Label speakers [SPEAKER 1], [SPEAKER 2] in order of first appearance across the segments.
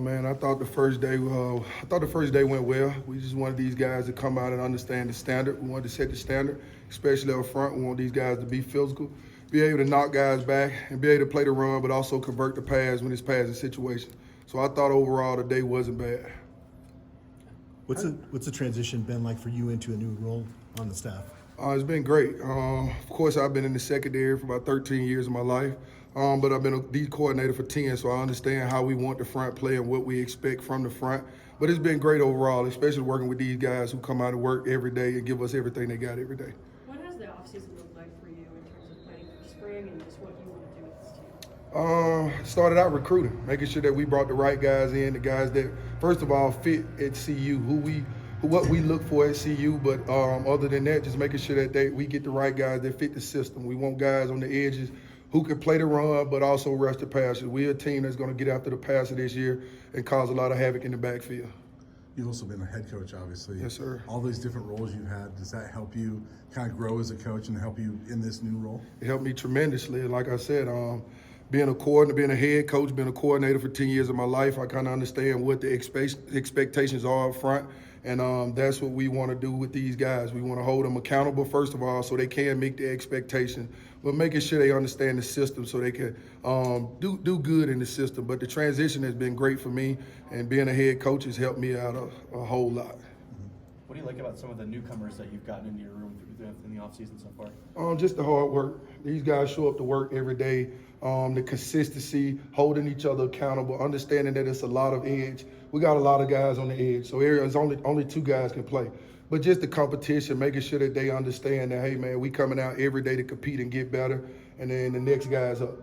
[SPEAKER 1] Man, I thought the first day went well. We just wanted these guys to come out and understand the standard. We wanted to set the standard, especially up front. We want these guys to be physical, be able to knock guys back, and be able to play the run, but also convert the pass when it's passing situation. So I thought overall the day wasn't bad.
[SPEAKER 2] What's the transition been like for you into a new role on the staff?
[SPEAKER 1] It's been great. Of course, I've been in the secondary for about 13 years of my life, but I've been a D coordinator for 10, so I understand how we want the front play and what we expect from the front. But it's been great overall, especially working with these guys who come out and work every day and give us everything they got every day.
[SPEAKER 3] What has the offseason looked like for you in terms of planning for spring and just what you want to do with this team?
[SPEAKER 1] Started out recruiting, making sure that we brought the right guys in, the guys that, first of all, fit at CU, what we look for at CU, but other than that, just making sure that we get the right guys that fit the system. We want guys on the edges who can play the run, but also rush the passes. We're a team that's going to get after the passer this year and cause a lot of havoc in the backfield.
[SPEAKER 4] You've also been a head coach, obviously.
[SPEAKER 1] Yes, sir.
[SPEAKER 4] All these different roles you've had, does that help you kind of grow as a coach and help you in this new role?
[SPEAKER 1] It helped me tremendously. Like I said, being a head coach, being a coordinator for 10 years of my life, I kind of understand what the expectations are up front. And that's what we want to do with these guys. We want to hold them accountable, first of all, so they can meet the expectation, but making sure they understand the system so they can do good in the system. But the transition has been great for me, and being a head coach has helped me out a whole lot.
[SPEAKER 5] What do you like about some of the newcomers that you've gotten into your room in the offseason so far?
[SPEAKER 1] Just the hard work. These guys show up to work every day. The consistency, holding each other accountable, understanding that it's a lot of edge. We got a lot of guys on the edge, so areas only two guys can play. But just the competition, making sure that they understand that, hey, man, we coming out every day to compete and get better, and then the next guy's up.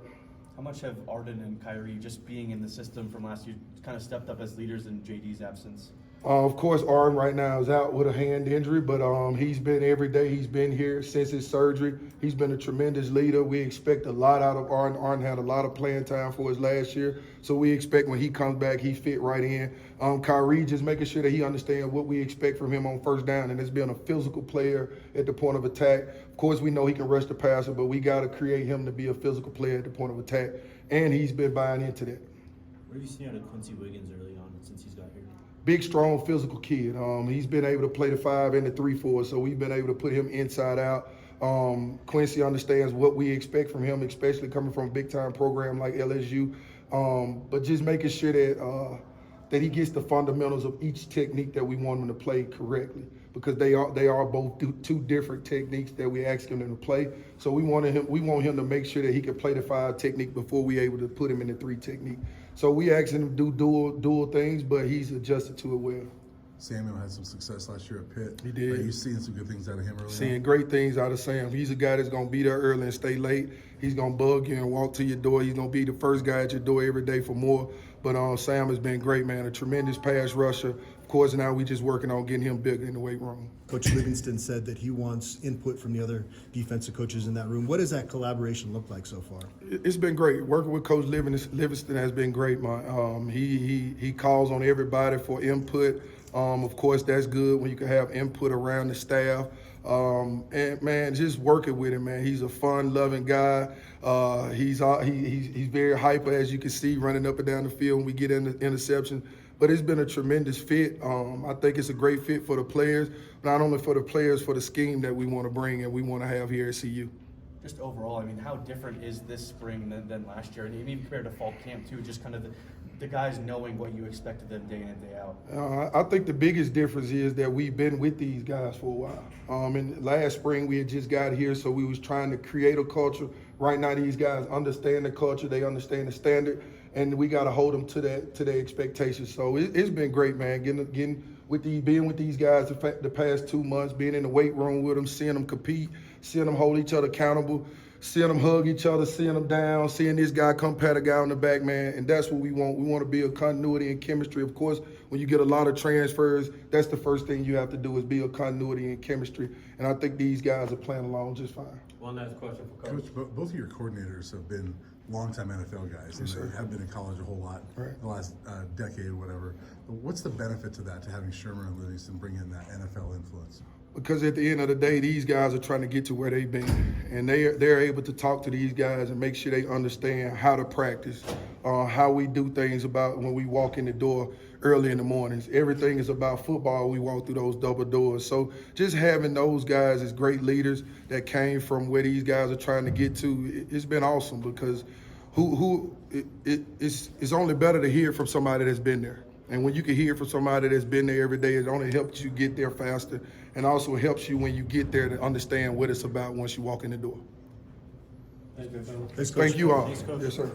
[SPEAKER 5] How much have Arden and Kyrie, just being in the system from last year, kind of stepped up as leaders in JD's absence?
[SPEAKER 1] Of course, Arden right now is out with a hand injury, but he's been every day. He's been here since his surgery. He's been a tremendous leader. We expect a lot out of Arden. Arden had a lot of playing time for us last year, so we expect when he comes back, he fit right in. Kyrie, just making sure that he understands what we expect from him on first down, and it's being a physical player at the point of attack. Of course, we know he can rush the passer, but we got to create him to be a physical player at the point of attack, and he's been buying into that.
[SPEAKER 6] What have you seen out of Quincy Wiggins early on since he's got here?
[SPEAKER 1] Big, strong, physical kid. He's been able to play the 5 and the 3-4, so we've been able to put him inside out. Quincy understands what we expect from him, especially coming from a big-time program like LSU. But just making sure that he gets the fundamentals of each technique that we want him to play correctly, because they are both two different techniques that we ask him to play. So we want him to make sure that he can play the 5 technique before we're able to put him in the 3 technique. So we asked him to do dual things, but he's adjusted to it well.
[SPEAKER 4] Samuel had some success last year at Pitt.
[SPEAKER 1] He did.
[SPEAKER 4] Are you seeing some good things out of him early
[SPEAKER 1] Seeing
[SPEAKER 4] on?
[SPEAKER 1] great things out of Sam. He's a guy that's going to be there early and stay late. He's going to bug you and walk to your door. He's going to be the first guy at your door every day for more. But Sam has been great, man, a tremendous pass rusher. Of course, now we're just working on getting him bigger in the weight room.
[SPEAKER 2] Coach Livingston said that he wants input from the other defensive coaches in that room. What does that collaboration look like so far?
[SPEAKER 1] It's been great. Working with Coach Livingston has been great, man. He calls on everybody for input. Of course, that's good when you can have input around the staff. And man, just working with him, man. He's a fun-loving guy. He's very hyper, as you can see, running up and down the field when we get in the interception. But it's been a tremendous fit. I think it's a great fit for the players, not only for the players, for the scheme that we want to bring and we want to have here at CU.
[SPEAKER 5] Just overall, I mean, how different is this spring than last year? And even compared to fall camp, too, just kind of the guys knowing what you expected them day in and day out?
[SPEAKER 1] I think the biggest difference is that we've been with these guys for a while. And last spring, we had just got here, so we was trying to create a culture. Right now, these guys understand the culture. They understand the standard. And we got to hold them to their expectations. So it's been great, man. Being with these guys the past 2 months, being in the weight room with them, seeing them compete, seeing them hold each other accountable, seeing them hug each other, seeing them down, seeing this guy come pat a guy on the back, man. And that's what we want. We want to build continuity and chemistry. Of course, when you get a lot of transfers, that's the first thing you have to do is build continuity and chemistry. And I think these guys are playing along just fine.
[SPEAKER 6] One last question for Coach.
[SPEAKER 4] Coach, both of your coordinators have been longtime NFL guys, and they have been in college a whole lot the last decade or whatever. But what's the benefit to that, to having Sherman and Livingston bring in that NFL influence?
[SPEAKER 1] Because at the end of the day, these guys are trying to get to where they've been, and they're able to talk to these guys and make sure they understand how to practice, how we do things about when we walk in the door early in the mornings. Everything is about football. We walk through those double doors. So just having those guys as great leaders that came from where these guys are trying to get to, it's been awesome because it's only better to hear from somebody that's been there. And when you can hear from somebody that's been there every day, it only helps you get there faster, and also helps you when you get there to understand what it's about once you walk in the door.
[SPEAKER 6] Thank you, Coach.
[SPEAKER 2] Thanks, Coach.
[SPEAKER 1] Thank you all.
[SPEAKER 6] Thanks, Coach.
[SPEAKER 1] Yes, sir.